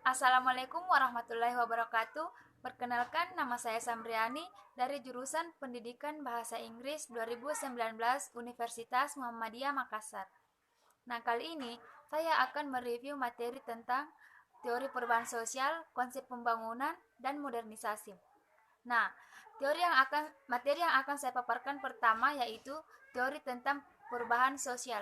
Assalamualaikum warahmatullahi wabarakatuh. Perkenalkan, nama saya Samriani dari jurusan Pendidikan Bahasa Inggris 2019 Universitas Muhammadiyah Makassar. Nah, kali ini saya akan mereview materi tentang teori perubahan sosial, konsep pembangunan, dan modernisasi. Nah, materi yang akan saya paparkan pertama yaitu teori tentang perubahan sosial.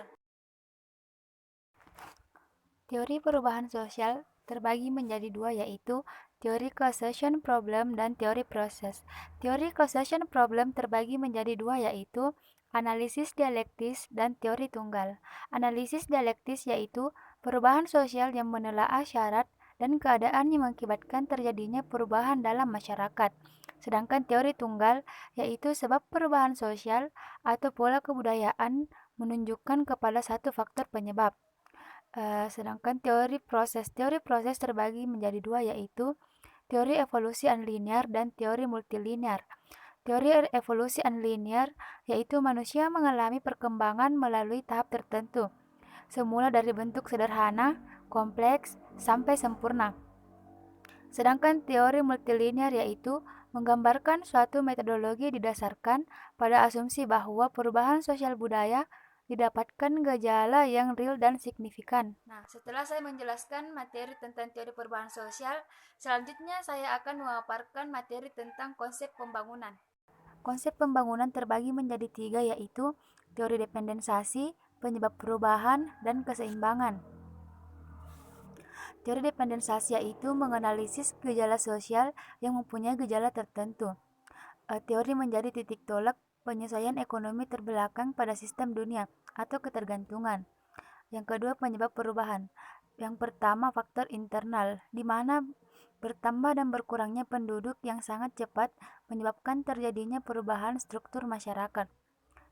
Teori perubahan sosial terbagi menjadi dua, yaitu teori causation problem dan teori proses. Teori causation problem terbagi menjadi dua, yaitu analisis dialektis dan teori tunggal. Analisis dialektis yaitu perubahan sosial yang menelaah syarat dan keadaan yang mengakibatkan terjadinya perubahan dalam masyarakat. Sedangkan teori tunggal yaitu sebab perubahan sosial atau pola kebudayaan menunjukkan kepada satu faktor penyebab. Sedangkan teori proses terbagi menjadi dua, yaitu teori evolusi unlinear dan teori multilinear. Teori evolusi unlinear yaitu manusia mengalami perkembangan melalui tahap tertentu, semula dari bentuk sederhana, kompleks, sampai sempurna. Sedangkan teori multilinear yaitu menggambarkan suatu metodologi didasarkan pada asumsi bahwa perubahan sosial budaya didapatkan gejala yang real dan signifikan. Nah, setelah saya menjelaskan materi tentang teori perubahan sosial, selanjutnya saya akan memaparkan materi tentang konsep pembangunan. Konsep pembangunan terbagi menjadi tiga, yaitu teori dependensasi, penyebab perubahan, dan keseimbangan. Teori dependensasi yaitu menganalisis gejala sosial yang mempunyai gejala tertentu. Teori menjadi titik tolak penyesuaian ekonomi terbelakang pada sistem dunia atau ketergantungan. Yang kedua, penyebab perubahan. Yang pertama, faktor internal, di mana bertambah dan berkurangnya penduduk yang sangat cepat menyebabkan terjadinya perubahan struktur masyarakat.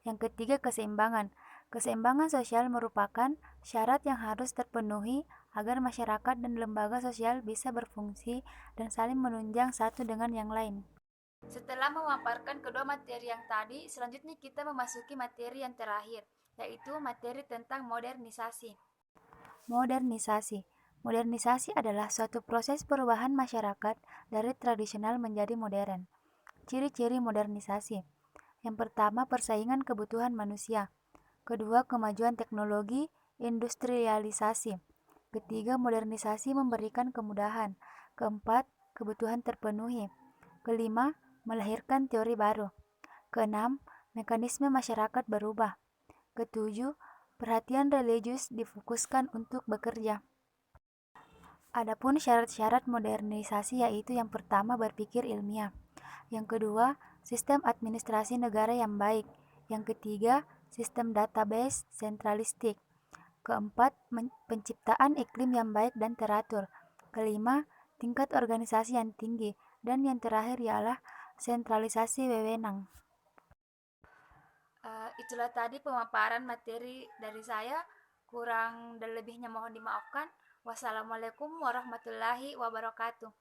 Yang ketiga, keseimbangan. Keseimbangan sosial merupakan syarat yang harus terpenuhi agar masyarakat dan lembaga sosial bisa berfungsi dan saling menunjang satu dengan yang lain. Setelah memaparkan kedua materi yang tadi, selanjutnya kita memasuki materi yang terakhir, yaitu materi tentang modernisasi. Modernisasi. Modernisasi adalah suatu proses perubahan masyarakat dari tradisional menjadi modern. Ciri-ciri modernisasi. Yang pertama, persaingan kebutuhan manusia. Kedua, kemajuan teknologi, industrialisasi. Ketiga, modernisasi memberikan kemudahan. Keempat, kebutuhan terpenuhi. Kelima, melahirkan teori baru. Keenam, mekanisme masyarakat berubah. Ketujuh, perhatian religius difokuskan untuk bekerja. Adapun syarat-syarat modernisasi yaitu yang pertama, berpikir ilmiah. Yang kedua, sistem administrasi negara yang baik. Yang ketiga, sistem database sentralistik. Keempat, penciptaan iklim yang baik dan teratur. Kelima, tingkat organisasi yang tinggi. Dan yang terakhir ialah sentralisasi wewenang. Itulah tadi pemaparan materi dari saya. Kurang dan lebihnya mohon dimaafkan. Wassalamualaikum warahmatullahi wabarakatuh.